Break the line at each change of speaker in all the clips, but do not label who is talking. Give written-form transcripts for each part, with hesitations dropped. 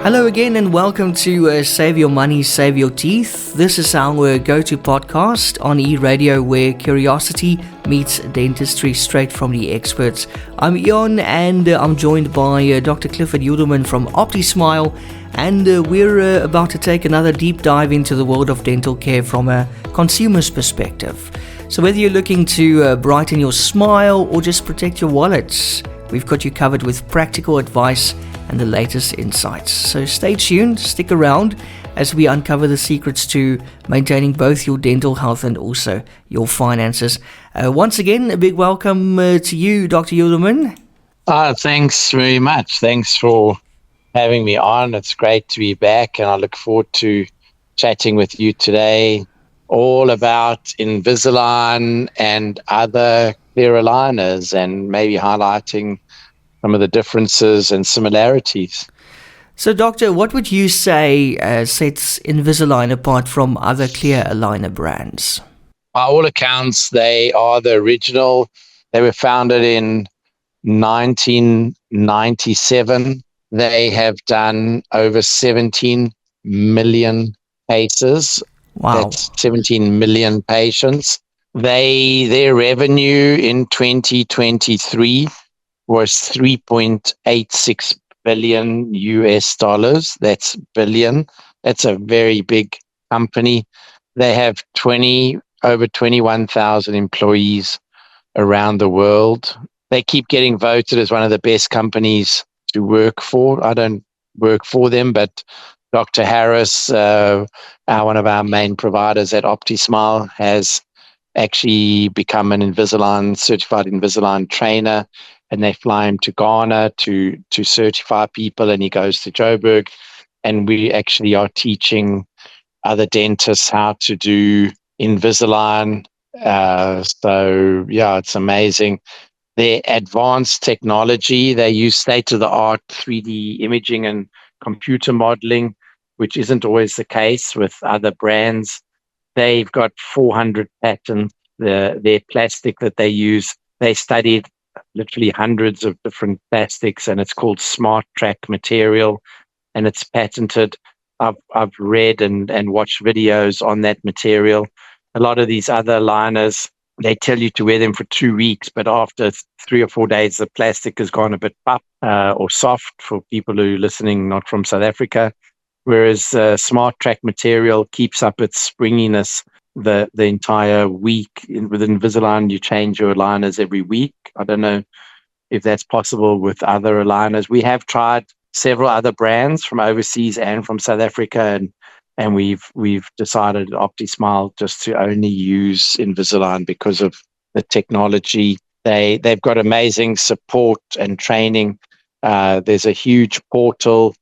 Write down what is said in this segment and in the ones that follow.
Hello again and welcome to Save Your Money, Save Your Teeth. This is our go-to podcast on e-radio where curiosity meets dentistry straight from the experts. I'm Ian and I'm joined by Dr. Clifford Yudelman from OptiSmile, and we're about to take another deep dive into the world of dental care from a consumer's perspective. So whether you're looking to brighten your smile or just protect your wallets, we've got you covered with practical advice and the latest insights. So stay tuned, stick around as we uncover the secrets to maintaining both your dental health and also your finances. Once again, a big welcome to you, Dr. Yudelman.
Thanks very much. Thanks for having me on. It's great to be back, and I look forward to chatting with you today all about Invisalign and other clear aligners, and maybe highlighting some of the differences and similarities.
So, Doctor, what would you say sets Invisalign apart from other clear aligner brands?
By all accounts, they are the original. They were founded in 1997. They have done over 17 million cases.
Wow.
That's 17 million patients. Their revenue in 2023 was $3.86 billion US dollars. That's billion. That's a very big company. They have over 21,000 employees around the world. They keep getting voted as one of the best companies to work for. I don't work for them, but Dr. Harris, one of our main providers at OptiSmile, has actually become an Invisalign certified Invisalign trainer, and they fly him to Ghana to certify people, and he goes to Joburg, and we actually are teaching other dentists how to do Invisalign. So yeah, it's amazing. Their advanced technology, they use state-of-the-art 3D imaging and computer modeling, which isn't always the case with other brands. They've got 400 patents. Their plastic that they use, they studied literally hundreds of different plastics, and it's called SmartTrack material, and it's patented. I've read and watched videos on that material. A lot of these other liners, they tell you to wear them for 2 weeks, but after 3 or 4 days, the plastic has gone a bit puff or soft for people who are listening not from South Africa. Whereas SmartTrack material keeps up its springiness the entire week. With Invisalign, you change your aligners every week. I don't know if that's possible with other aligners. We have tried several other brands from overseas and from South Africa, and we've decided at OptiSmile just to only use Invisalign because of the technology. They've got amazing support and training. There's a huge portal.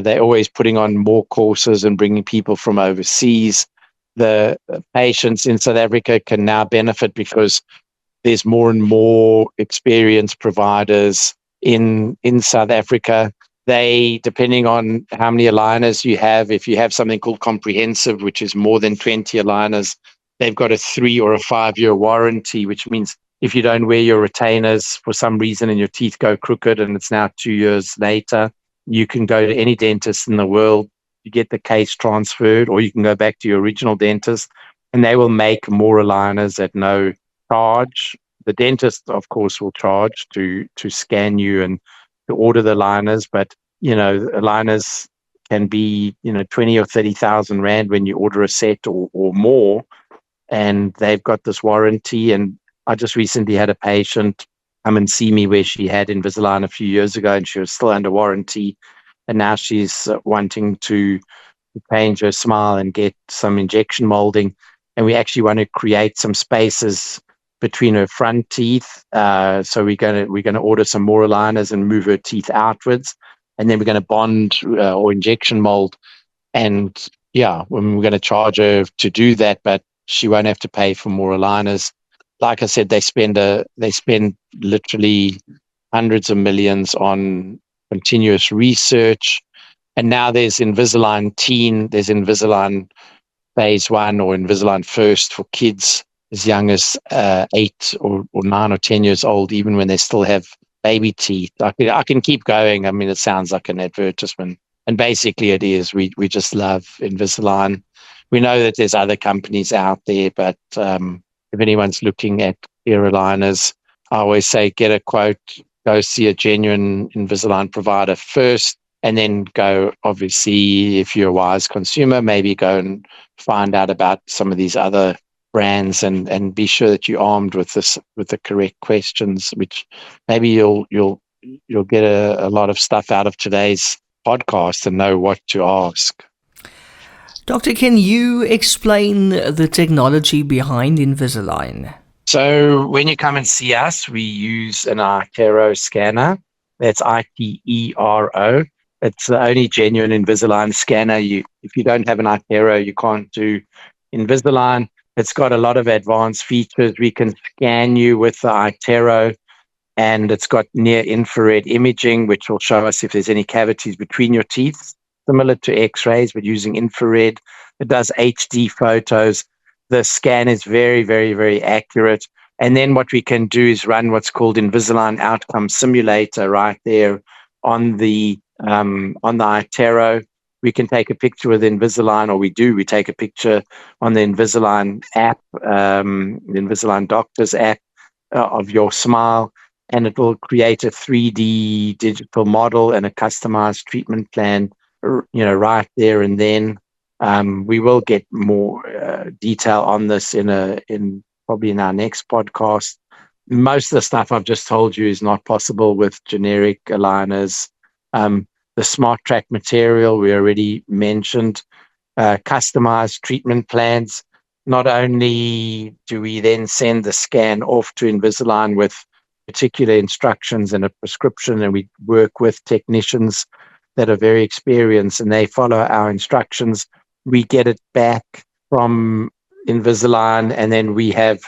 They're always putting on more courses and bringing people from overseas. The patients in South Africa can now benefit because there's more and more experienced providers in South Africa. They, depending on how many aligners you have, if you have something called comprehensive, which is more than 20 aligners, they've got a 3 or a 5 year warranty, which means if you don't wear your retainers for some reason and your teeth go crooked and it's now 2 years later, you can go to any dentist in the world, you get the case transferred, or you can go back to your original dentist and they will make more aligners at no charge. The dentist, of course, will charge to scan you and to order the aligners, but aligners can be 20 or 30,000 rand when you order a set or more, and they've got this warranty. And I just recently had a patient come and see me where she had Invisalign a few years ago and she was still under warranty, and now she's wanting to change her smile and get some injection molding, and we actually want to create some spaces between her front teeth. So we're gonna order some more aligners and move her teeth outwards, and then we're going to bond or injection mold. And yeah, we're going to charge her to do that, but she won't have to pay for more aligners. Like I said, they spend literally hundreds of millions on continuous research. And now there's Invisalign Teen, there's Invisalign Phase 1 or Invisalign First for kids as young as 8 or 9 or 10 years old, even when they still have baby teeth. I can keep going. I mean, it sounds like an advertisement. And basically it is, we just love Invisalign. We know that there's other companies out there, but if anyone's looking at clear aligners, I always say get a quote, go see a genuine Invisalign provider first, and then go, obviously, if you're a wise consumer, maybe go and find out about some of these other brands and be sure that you're armed with the correct questions, which maybe you'll get a lot of stuff out of today's podcast and know what to ask.
Doctor, can you explain the technology behind Invisalign?
So when you come and see us, we use an iTero scanner. That's ITERO. It's the only genuine Invisalign scanner. If you don't have an iTero, you can't do Invisalign. It's got a lot of advanced features. We can scan you with the iTero, and it's got near infrared imaging, which will show us if there's any cavities between your teeth, similar to x-rays, but using infrared. It does HD photos. The scan is very, very, very accurate. And then what we can do is run what's called Invisalign Outcome Simulator right there on the iTero. We can take a picture with Invisalign, or we take a picture on the Invisalign app, the Invisalign Doctors app of your smile, and it will create a 3D digital model and a customized treatment plan, right there and then. We will get more detail on this in probably in our next podcast. Most of the stuff I've just told you is not possible with generic aligners. The SmartTrack material we already mentioned, customized treatment plans. Not only do we then send the scan off to Invisalign with particular instructions and a prescription, and we work with technicians that are very experienced and they follow our instructions. We get it back from Invisalign, and then we have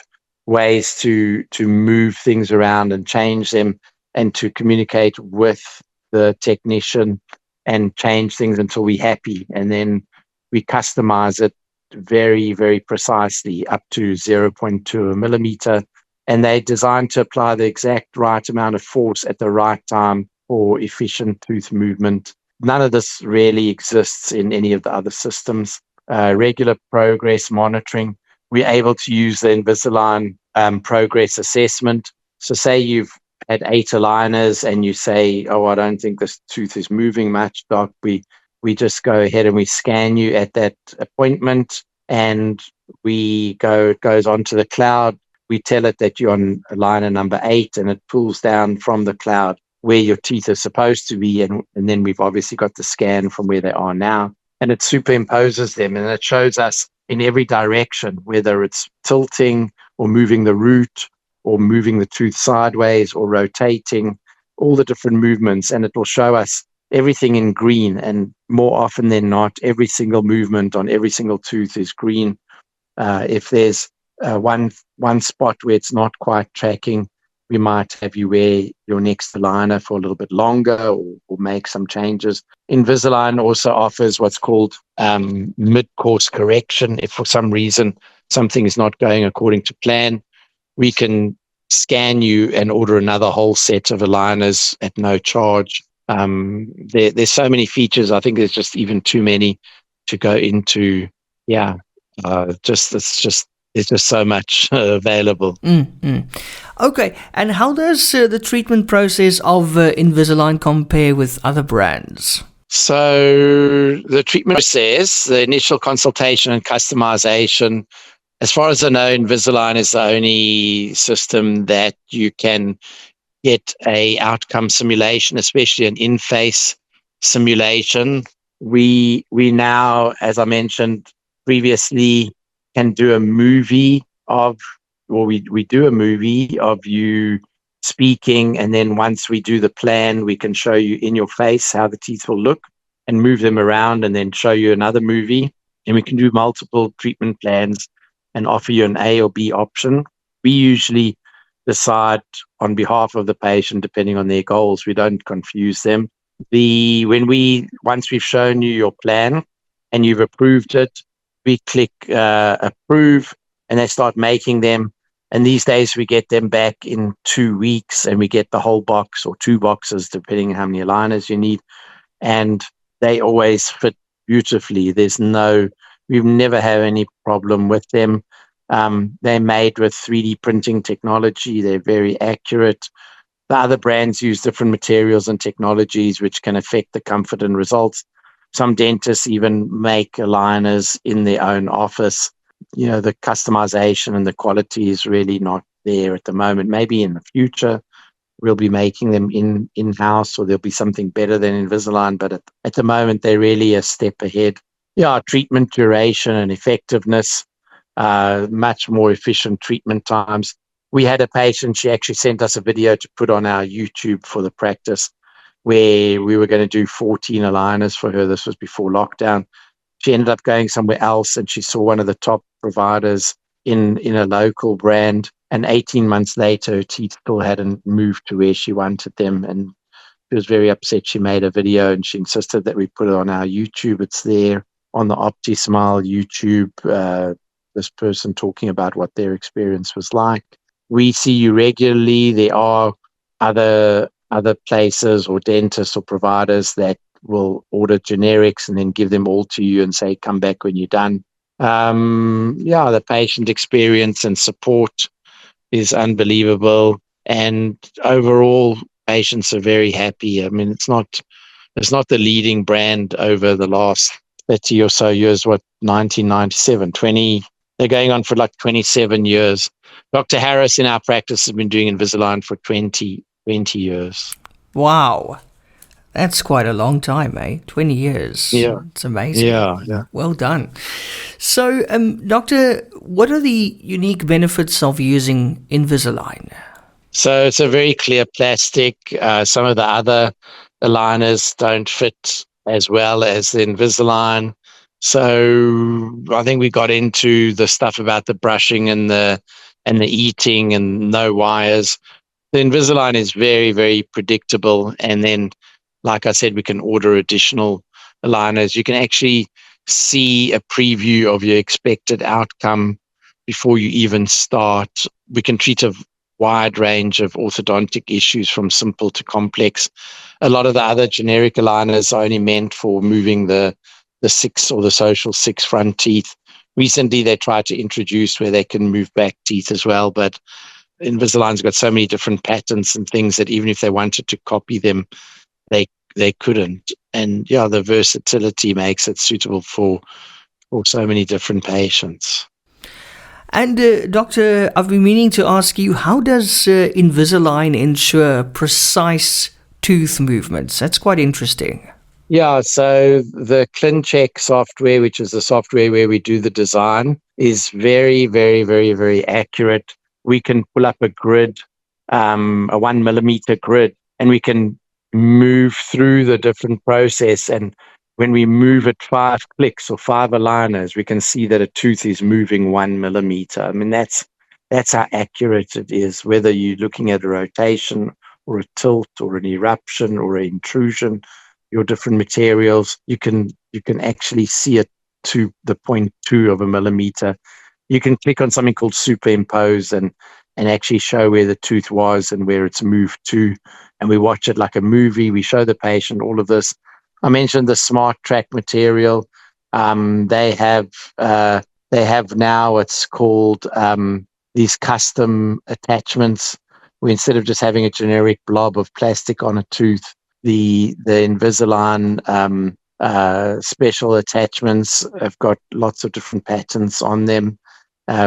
ways to move things around and change them and to communicate with the technician and change things until we're happy. And then we customize it very, very precisely up to 0.2 millimeter. And they're designed to apply the exact right amount of force at the right time for efficient tooth movement. None of this really exists in any of the other systems. Regular progress monitoring. We're able to use the Invisalign progress assessment. So say you've had 8 aligners and you say, oh, I don't think this tooth is moving much, doc. We just go ahead and we scan you at that appointment, and it goes onto the cloud. We tell it that you're on aligner number 8, and it pulls down from the cloud where your teeth are supposed to be. And then we've obviously got the scan from where they are now, and it superimposes them, and it shows us in every direction, whether it's tilting or moving the root or moving the tooth sideways or rotating, all the different movements. And it will show us everything in green. And more often than not, every single movement on every single tooth is green. If there's one spot where it's not quite tracking, we might have you wear your next aligner for a little bit longer or make some changes. Invisalign also offers what's called mid-course correction. If for some reason something is not going according to plan, we can scan you and order another whole set of aligners at no charge. There's so many features. I think there's just even too many to go into. There's just so much available.
Okay, and how does the treatment process of Invisalign compare with other brands?
So the treatment process, the initial consultation and customization, as far as I know, Invisalign is the only system that you can get a outcome simulation, especially an in-face simulation. We now, as I mentioned previously, can do a movie we do a movie of you speaking, and then once we do the plan, we can show you in your face how the teeth will look and move them around, and then show you another movie. And we can do multiple treatment plans and offer you an A or B option. We usually decide on behalf of the patient, depending on their goals. We don't confuse them. Once we've shown you your plan and you've approved it, we click approve, and they start making them. And these days we get them back in 2 weeks, and we get the whole box or 2 boxes, depending on how many aligners you need. And they always fit beautifully. We've never had any problem with them. They're made with 3D printing technology. They're very accurate. The other brands use different materials and technologies which can affect the comfort and results. Some dentists even make aligners in their own office. The customization and the quality is really not there at the moment. Maybe in the future we'll be making them in-house, or there'll be something better than Invisalign, but at the moment they're really a step ahead. Yeah, treatment duration and effectiveness, much more efficient treatment times. We had a patient, she actually sent us a video to put on our YouTube for the practice, where we were going to do 14 aligners for her. This was before lockdown. She ended up going somewhere else, and she saw one of the top providers in a local brand. And 18 months later, her teeth still hadn't moved to where she wanted them. And she was very upset. She made a video and she insisted that we put it on our YouTube. It's there on the OptiSmile YouTube. This person talking about what their experience was like. We see you regularly. There are other places or dentists or providers that will order generics and then give them all to you and say, come back when you're done. The patient experience and support is unbelievable. And overall, patients are very happy. I mean, it's not the leading brand over the last 30 or so years, 1997, 20, they're going on for like 27 years. Dr. Harris in our practice has been doing Invisalign for 20 years.
Wow. That's quite a long time, eh? 20 years.
Yeah.
It's amazing.
Yeah.
Well done. So, Doctor, what are the unique benefits of using Invisalign?
So it's a very clear plastic. Some of the other aligners don't fit as well as the Invisalign. So I think we got into the stuff about the brushing and the eating and no wires. The Invisalign is very, very predictable. And then, like I said, we can order additional aligners. You can actually see a preview of your expected outcome before you even start. We can treat a wide range of orthodontic issues from simple to complex. A lot of the other generic aligners are only meant for moving the 6 or the social 6 front teeth. Recently, they tried to introduce where they can move back teeth as well, but Invisalign's got so many different patents and things that even if they wanted to copy them, they couldn't. And the versatility makes it suitable for so many different patients.
And Doctor, I've been meaning to ask you, how does Invisalign ensure precise tooth movements? That's quite interesting.
Yeah, so the ClinCheck software, which is the software where we do the design, is very, very, very, very accurate. We can pull up a grid, a 1 millimeter grid, and we can move through the different process. And when we move it 5 clicks or 5 aligners, we can see that a tooth is moving 1 millimeter. I mean, that's how accurate it is, whether you're looking at a rotation or a tilt or an eruption or an intrusion, your different materials, you can actually see it to the 0.2 of a millimeter. You can click on something called superimpose and actually show where the tooth was and where it's moved to. And we watch it like a movie. We show the patient all of this. I mentioned the SmartTrack material. They have now, it's called these custom attachments, where instead of just having a generic blob of plastic on a tooth, the Invisalign special attachments have got lots of different patterns on them,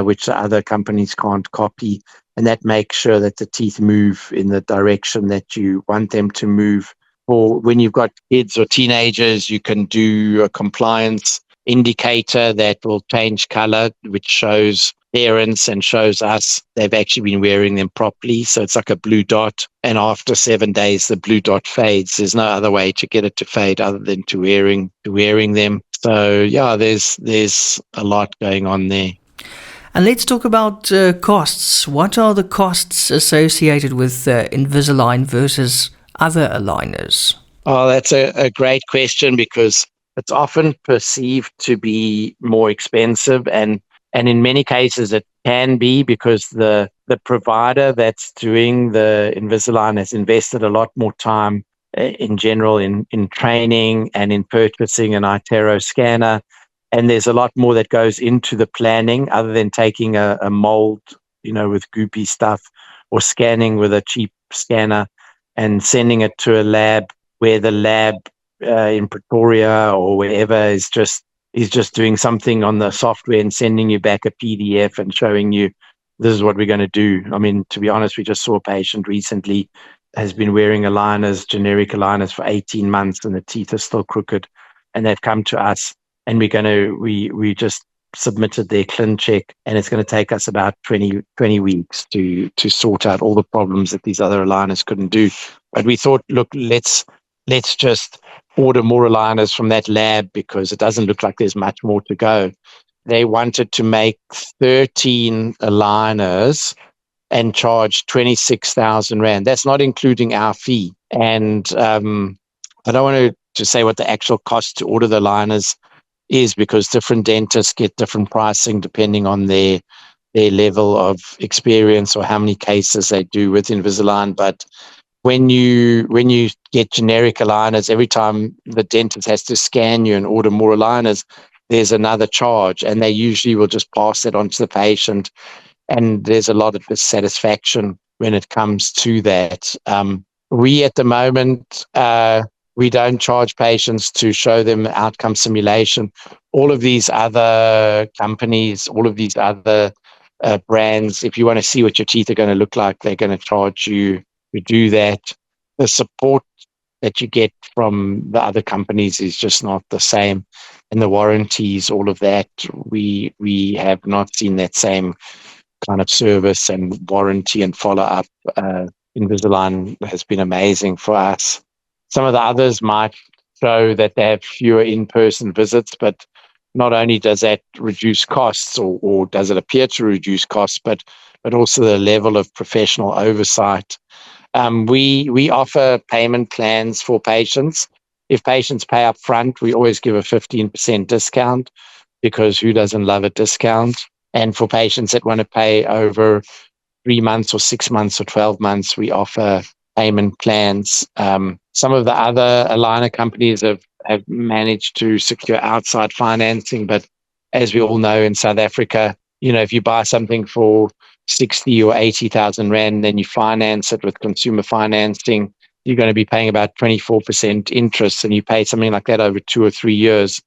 which the other companies can't copy. And that makes sure that the teeth move in the direction that you want them to move. Or when you've got kids or teenagers, you can do a compliance indicator that will change color, which shows parents and shows us they've actually been wearing them properly. So it's like a blue dot. And after 7 days, the blue dot fades. There's no other way to get it to fade other than to wearing them. So there's a lot going on there.
And let's talk about costs. What are the costs associated with Invisalign versus other aligners?
Oh, that's a great question, because it's often perceived to be more expensive, and in many cases it can be, because the provider that's doing the Invisalign has invested a lot more time in general in training and in purchasing an iTero scanner. And there's a lot more that goes into the planning other than taking a mold, with goopy stuff, or scanning with a cheap scanner and sending it to a lab where the lab in Pretoria or wherever is just doing something on the software and sending you back a PDF and showing you this is what we're going to do. I mean, to be honest, we just saw a patient recently has been wearing generic aligners for 18 months, and the teeth are still crooked, and they've come to us, and we just submitted their clin check, and it's going to take us about 20 weeks to sort out all the problems that these other aligners couldn't do. But we thought, look, let's just order more aligners from that lab, because it doesn't look like there's much more to go. They wanted to make 13 aligners and charge 26,000 Rand. That's not including our fee. And I don't want to say what the actual cost to order the aligners is, because different dentists get different pricing depending on their level of experience or how many cases they do with Invisalign. But when you get generic aligners, every time the dentist has to scan you and order more aligners, there's another charge, and they usually will just pass that on to the patient. And there's a lot of dissatisfaction when it comes to that. We, at the moment, we don't charge patients to show them outcome simulation. All of these other companies, all of these other brands, if you want to see what your teeth are going to look like, they're going to charge you to do that. The support that you get from the other companies is just not the same. And the warranties, all of that, we have not seen that same kind of service and warranty and follow-up. Invisalign has been amazing for us. Some of the others might show that they have fewer in-person visits, but not only does that reduce costs, or does it appear to reduce costs, but also the level of professional oversight. We offer payment plans for patients. If patients pay up front, we always give a 15% discount, because who doesn't love a discount? And for patients that want to pay over 3 months or 6 months or 12 months, we offer payment plans. Some of the other aligner companies have managed to secure outside financing, but as we all know, in South Africa, if you buy something for 60 or 80,000 Rand, then you finance it with consumer financing, you're going to be paying about 24% interest, and you pay something like that over 2 or 3 years,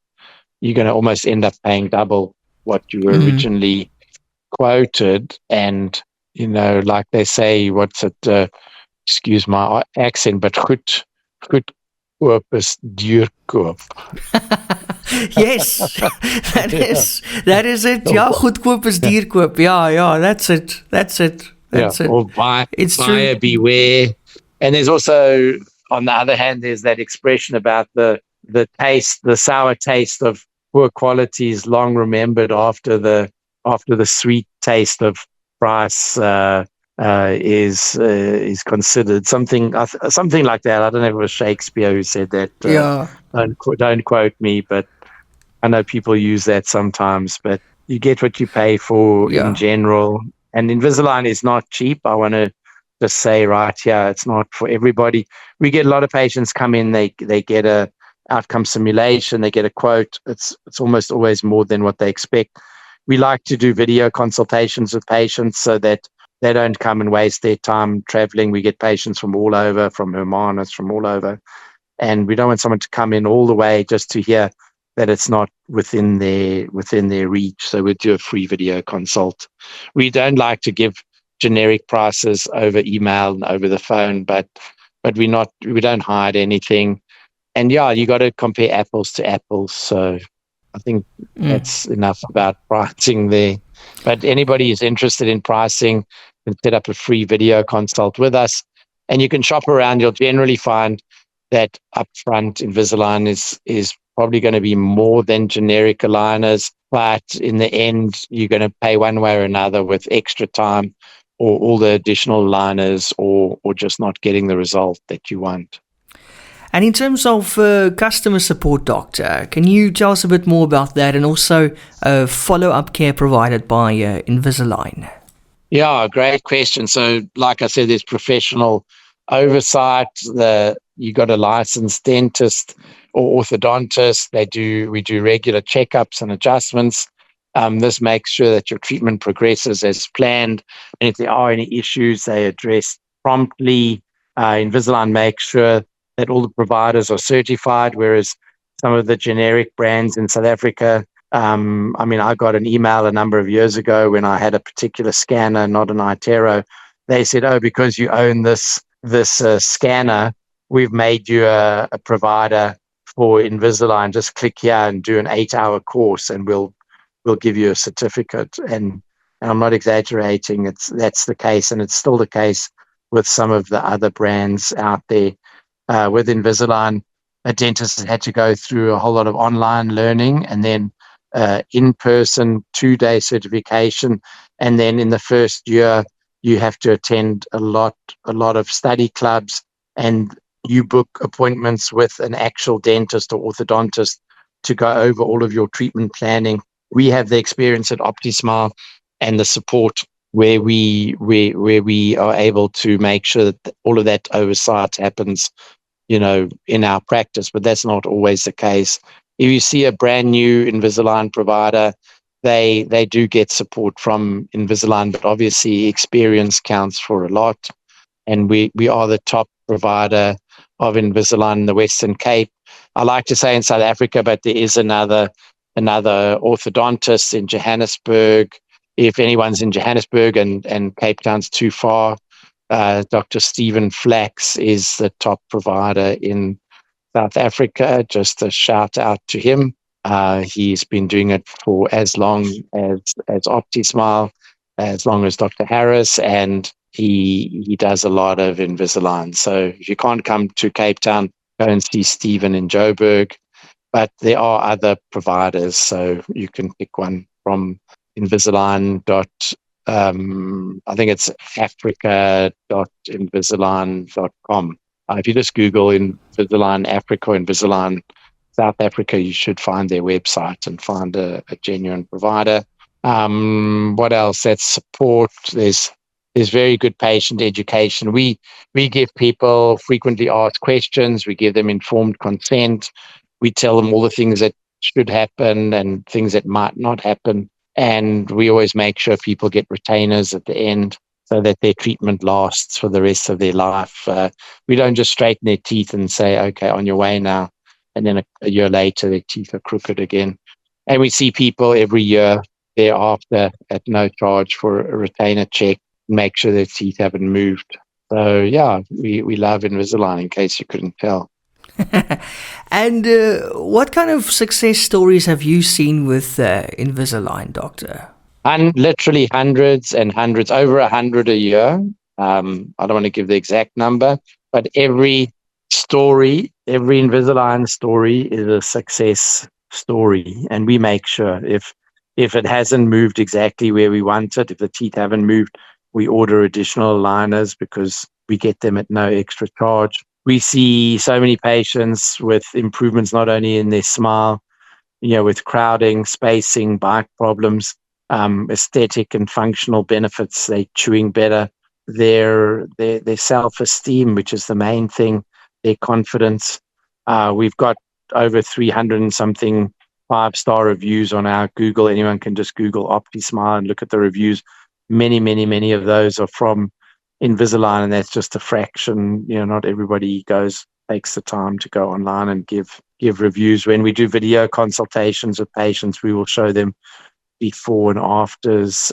you're going to almost end up paying double what you were originally quoted. And, like they say, excuse my accent, but goedkoop is duurkoop.
Yes, that is it. Ja, goedkoop is duurkoop. Yeah, that's it.
Or buyer beware. And there's also, on the other hand, there's that expression about the taste, the sour taste of poor quality is long remembered after the sweet taste of price is considered. Something like that. I don't know if it was Shakespeare who said that. Don't quote me, but I know people use that sometimes. But you get what you pay for in general. And Invisalign is not cheap. I want to just say right here, it's not for everybody. We get a lot of patients come in, they get a outcome simulation, they get a quote. It's almost always more than what they expect. We like to do video consultations with patients so that they don't come and waste their time traveling. We get patients from all over, from Hermanus, from all over. And we don't want someone to come in all the way just to hear that it's not within their reach. So we do a free video consult. We don't like to give generic prices over email and over the phone, but we don't hide anything. And you got to compare apples to apples. So I think that's enough about pricing there. But anybody who's interested in pricing can set up a free video consult with us, and you can shop around. You'll generally find that upfront Invisalign is probably going to be more than generic aligners, but in the end, you're going to pay one way or another with extra time or all the additional aligners or just not getting the result that you want.
And in terms of customer support, Doctor, can you tell us a bit more about that, and also follow-up care provided by Invisalign?
Yeah, great question. So like I said, there's professional oversight. The you got a licensed dentist or orthodontist. We do regular checkups and adjustments. This makes sure that your treatment progresses as planned. And if there are any issues, they address promptly. Invisalign makes sure that all the providers are certified, whereas some of the generic brands in South Africa, I got an email a number of years ago when I had a particular scanner, not an iTero. They said, "Oh, because you own this scanner, we've made you a provider for Invisalign. Just click here and do an 8-hour course, and we'll give you a certificate." And I'm not exaggerating. That's the case, and it's still the case with some of the other brands out there. With Invisalign, a dentist has had to go through a whole lot of online learning and then in-person 2-day certification. And then in the first year, you have to attend a lot of study clubs, and you book appointments with an actual dentist or orthodontist to go over all of your treatment planning. We have the experience at OptiSmile and the support where we are able to make sure that all of that oversight happens, in our practice, but that's not always the case. If you see a brand new Invisalign provider, they do get support from Invisalign, but obviously experience counts for a lot. And we are the top provider of Invisalign in the Western Cape. I like to say in South Africa, but there is another orthodontist in Johannesburg. If anyone's in Johannesburg and Cape Town's too far, Dr. Stephen Flax is the top provider in South Africa. Just a shout out to him. He's been doing it for as long as OptiSmile, as long as Dr. Harris, and he does a lot of Invisalign. So if you can't come to Cape Town, go and see Stephen in Joburg. But there are other providers, so you can pick one from Invisalign. I think it's africa.invisalign.com. If you just Google Invisalign Africa or Invisalign South Africa, you should find their website and find a genuine provider. What else? That's support. There's very good patient education. We give people frequently asked questions. We give them informed consent. We tell them all the things that should happen and things that might not happen. And we always make sure people get retainers at the end so that their treatment lasts for the rest of their life. We don't just straighten their teeth and say, "Okay, on your way now." And then a year later, their teeth are crooked again. And we see people every year thereafter at no charge for a retainer check, make sure their teeth haven't moved. So, yeah, we love Invisalign, in case you couldn't tell.
And what kind of success stories have you seen with Invisalign, Doctor?
Literally hundreds and hundreds, over 100 a year. I don't want to give the exact number, but every Invisalign story is a success story. And we make sure if it hasn't moved exactly where we want it, if the teeth haven't moved, we order additional aligners because we get them at no extra charge. We see so many patients with improvements not only in their smile, with crowding, spacing, bite problems, aesthetic and functional benefits. They're chewing better. Their self-esteem, which is the main thing, their confidence. We've got over 300 and something 5-star reviews on our Google. Anyone can just Google OptiSmile and look at the reviews. Many, many, many of those are from Invisalign, and that's just a fraction. Not everybody takes the time to go online and give reviews. When we do video consultations with patients, we will show them before and afters.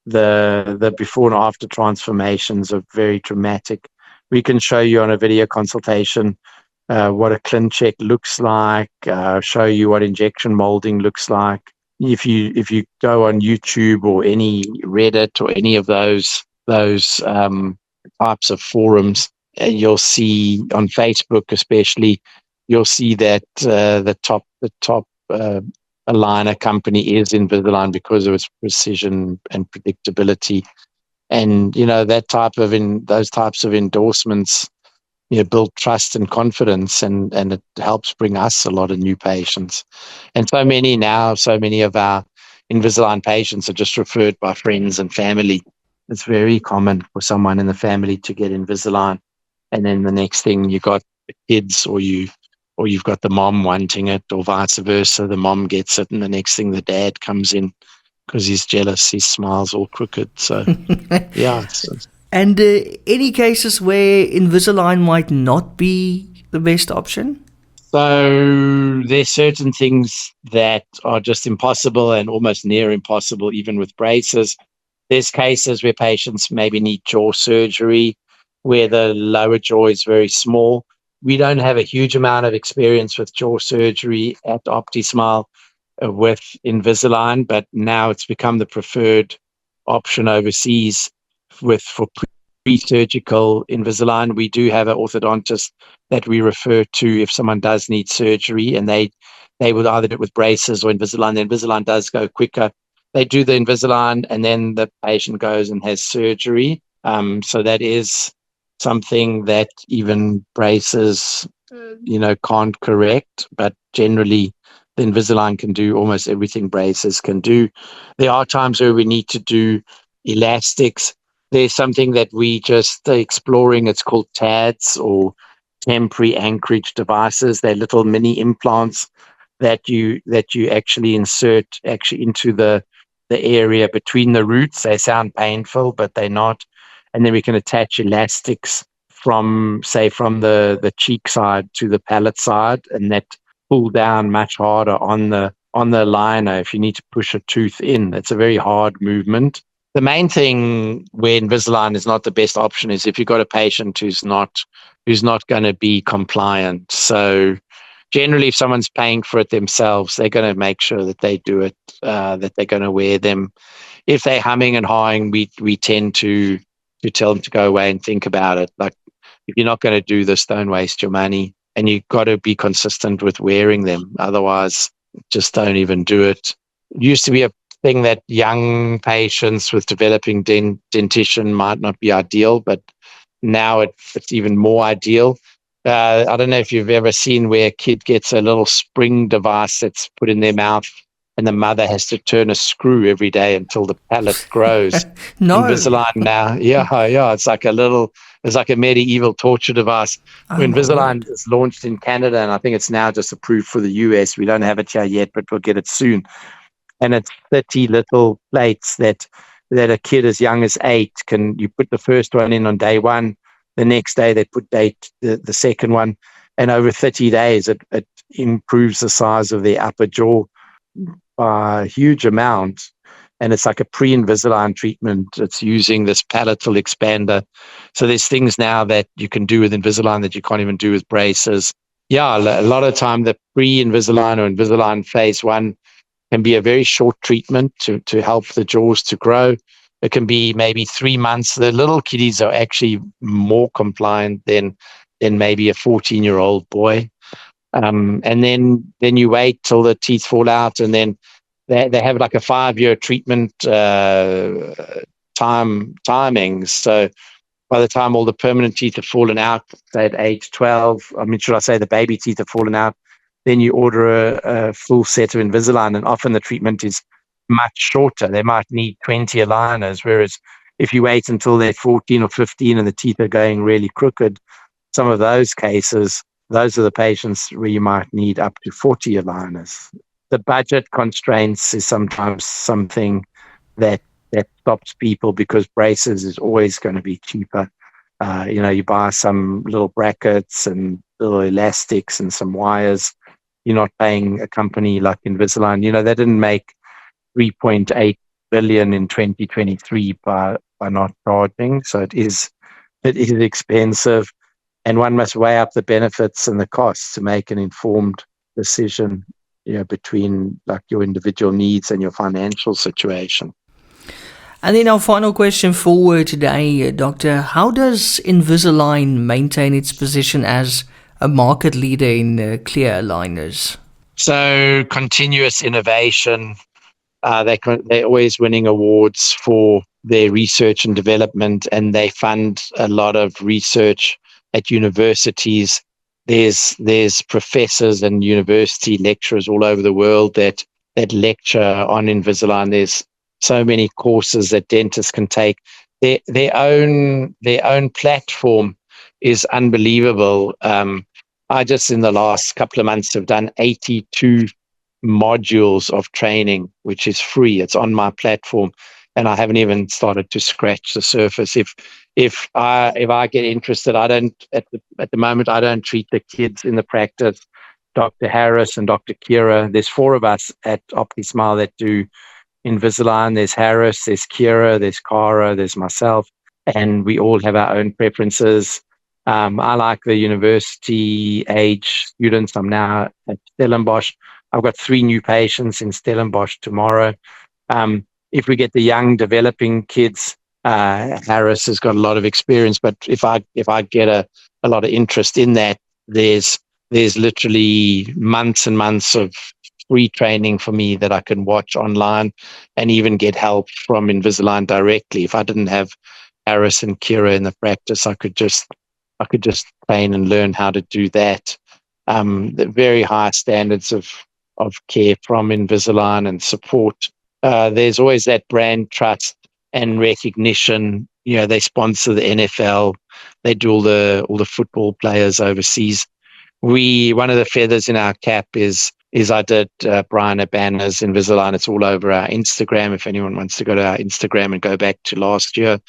The before and after transformations are very dramatic. We can show you on a video consultation what a ClinCheck looks like, show you what injection molding looks like. If you go on YouTube or any Reddit or any of those types of forums, you'll see on Facebook especially, you'll see that the top aligner company is Invisalign because of its precision and predictability. And those types of endorsements build trust and confidence, and it helps bring us a lot of new patients. And so many of our Invisalign patients are just referred by friends and family. It's very common for someone in the family to get Invisalign, and then the next thing you got the kids, or you've got the mom wanting it, or vice versa. The mom gets it, and the next thing the dad comes in because he's jealous. His smile's all crooked. So yeah.
And any cases where Invisalign might not be the best option?
So there's certain things that are just impossible and almost near impossible, even with braces. There's cases where patients maybe need jaw surgery, where the lower jaw is very small. We don't have a huge amount of experience with jaw surgery at OptiSmile with Invisalign, but now it's become the preferred option overseas for pre-surgical Invisalign. We do have an orthodontist that we refer to if someone does need surgery, and they would either do it with braces or Invisalign. The Invisalign does go quicker. They do the Invisalign, and then the patient goes and has surgery. So that is something that even braces, can't correct. But generally, the Invisalign can do almost everything braces can do. There are times where we need to do elastics. There's something that we just are exploring. It's called TADs, or temporary anchorage devices. They're little mini implants that you actually insert into the area between the roots. They sound painful, but they're not. And then we can attach elastics from the cheek side to the palate side, and that pull down much harder on the aligner if you need to push a tooth in. It's a very hard movement. The main thing where Invisalign is not the best option is if you've got a patient who's not going to be compliant. So generally, if someone's paying for it themselves, they're going to make sure that they do it, that they're going to wear them. If they're humming and hawing, we tend to tell them to go away and think about it. Like, if you're not going to do this, don't waste your money. And you've got to be consistent with wearing them. Otherwise, just don't even do it. It used to be a thing that young patients with developing dentition might not be ideal, but now it's even more ideal. I don't know if you've ever seen where a kid gets a little spring device that's put in their mouth, and the mother has to turn a screw every day until the palate grows.
No.
Invisalign now, yeah, it's like a medieval torture device. When Invisalign is launched in Canada, and I think it's now just approved for the US. We don't have it here yet, but we'll get it soon. And it's 30 little plates that a kid as young as 8 you put the first one in on day 1. The next day they put the second one, and over 30 days it improves the size of the upper jaw by a huge amount. And it's like a pre-Invisalign treatment. It's using this palatal expander. So there's things now that you can do with Invisalign that you can't even do with braces. Yeah, a lot of time the pre-Invisalign or Invisalign phase 1 can be a very short treatment to help the jaws to grow. It can be maybe 3 months. The little kiddies are actually more compliant than maybe a 14-year-old boy. And then you wait till the teeth fall out, and then they have like a 5-year treatment timings. So by the time all the permanent teeth have fallen out, say at age 12, should I say the baby teeth have fallen out, then you order a full set of Invisalign, and often the treatment is much shorter. They might need 20 aligners, whereas if you wait until they're 14 or 15 and the teeth are going really crooked, some of those cases, those are the patients where you might need up to 40 aligners. The budget constraints is sometimes something that stops people, because braces is always going to be cheaper. You buy some little brackets and little elastics and some wires. You're not paying a company like Invisalign. They didn't make 3.8 billion in 2023 by not charging. So it is expensive, and one must weigh up the benefits and the costs to make an informed decision, between like your individual needs and your financial situation.
And then our final question for today, Doctor, how does Invisalign maintain its position as a market leader in clear aligners?
So continuous innovation. They're always winning awards for their research and development, and they fund a lot of research at universities. There's professors and university lecturers all over the world that lecture on Invisalign. There's so many courses that dentists can take. Their own platform is unbelievable. I just in the last couple of months have done 82 modules of training, which is free. It's on my platform, and I haven't even started to scratch the surface. If I get interested, I don't at the moment. I don't treat the kids in the practice. Dr. Harris and Dr. Kira. There's 4 of us at OptiSmile that do Invisalign. There's Harris, there's Kira, there's Cara, there's myself, and we all have our own preferences. I like the university age students. I'm now at Stellenbosch. I've got 3 new patients in Stellenbosch tomorrow. If we get the young developing kids, Harris has got a lot of experience, but if I get a lot of interest in that, there's literally months and months of free training for me that I can watch online, and even get help from Invisalign directly. If I didn't have Harris and Kira in the practice, I could just train and learn how to do that. The very high standards of care from Invisalign and support. There's always that brand trust and recognition. They sponsor the NFL. They do all the football players overseas. One of the feathers in our cap is I did Brian Abana's Invisalign. It's all over our Instagram. If anyone wants to go to our Instagram and go back to last year,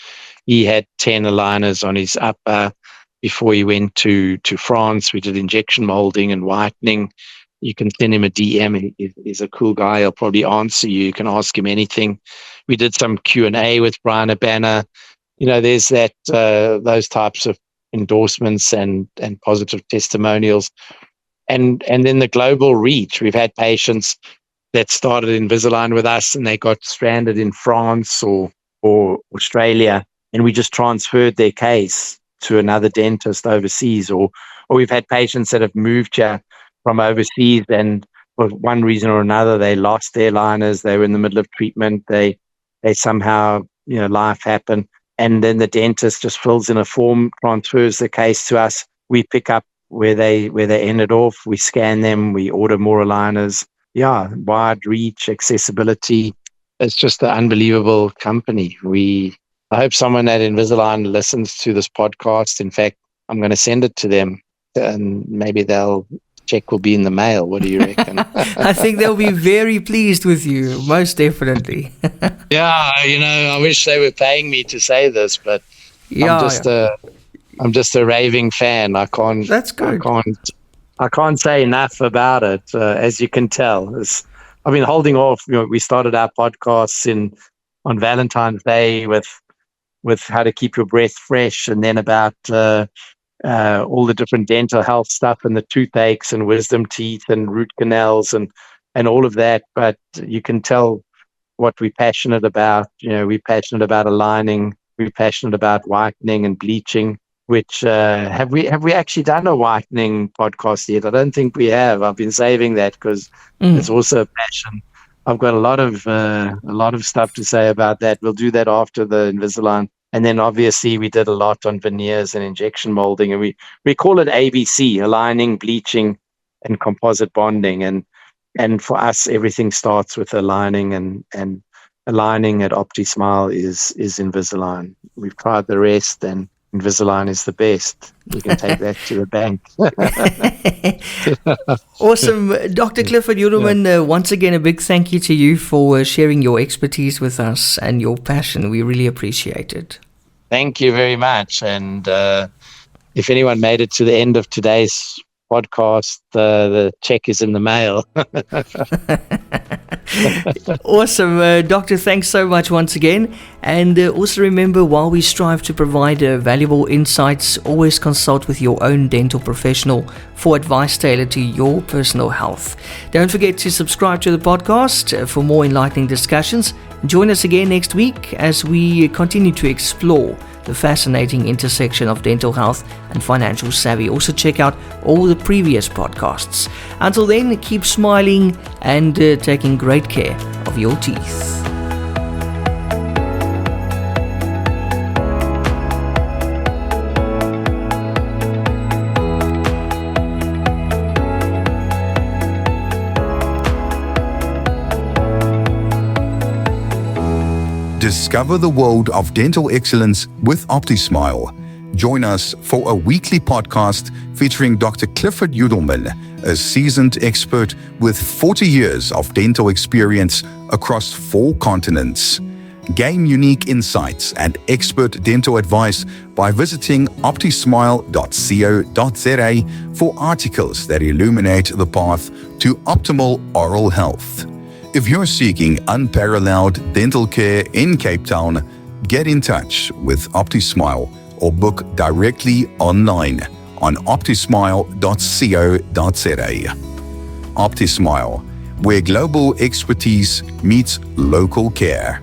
he had 10 aligners on his upper before he went to France. We did injection molding and whitening. You can send him a DM. He's a cool guy. He'll probably answer you. You can ask him anything. We did some Q&A with Brian Abana. There's that those types of endorsements and positive testimonials. And then the global reach. We've had patients that started Invisalign with us and they got stranded in France or Australia, and we just transferred their case to another dentist overseas. Or we've had patients that have moved here from overseas, and for one reason or another, they lost their liners. They were in the middle of treatment. They somehow, life happened. And then the dentist just fills in a form, transfers the case to us. We pick up where they ended off. We scan them. We order more aligners. Yeah, wide reach, accessibility. It's just an unbelievable company. I hope someone at Invisalign listens to this podcast. In fact, I'm going to send it to them, and maybe check will be in the mail. What do you reckon?
I think they'll be very pleased with you, most definitely.
Yeah, I wish they were paying me to say this, but I'm just a raving fan. I can't.
That's good.
I can't say enough about it. As you can tell, I've been holding off. We started our podcasts on Valentine's Day with how to keep your breath fresh, and then about all the different dental health stuff and the toothaches and wisdom teeth and root canals and all of that. But you can tell what we're passionate about. We're passionate about aligning. We're passionate about whitening and bleaching. Which have we actually done a whitening podcast yet? I don't think we have. I've been saving that because it's also a passion. I've got a lot of stuff to say about that. We'll do that after the Invisalign. And then obviously we did a lot on veneers and injection molding, and we call it ABC: aligning, bleaching, and composite bonding. And for us, everything starts with aligning, and aligning at OptiSmile is Invisalign. We've tried the rest, and Invisalign is the best. We can take that to the bank.
Awesome. Dr. Clifford Yudelman, once again, a big thank you to you for sharing your expertise with us and your passion. We really appreciate it.
Thank you very much. And if anyone made it to the end of today's podcast, the check is in the mail.
Awesome. Doctor, thanks so much once again. And also remember, while we strive to provide valuable insights, always consult with your own dental professional for advice tailored to your personal health. Don't forget to subscribe to the podcast for more enlightening discussions. Join us again next week as we continue to explore the fascinating intersection of dental health and financial savvy. Also check out all the previous podcasts. Until then, keep smiling and taking great care of your teeth.
Discover the world of dental excellence with OptiSmile. Join us for a weekly podcast featuring Dr. Clifford Yudelman, a seasoned expert with 40 years of dental experience across 4 continents. Gain unique insights and expert dental advice by visiting optismile.co.za for articles that illuminate the path to optimal oral health. If you're seeking unparalleled dental care in Cape Town, get in touch with OptiSmile or book directly online on optismile.co.za. OptiSmile, where global expertise meets local care.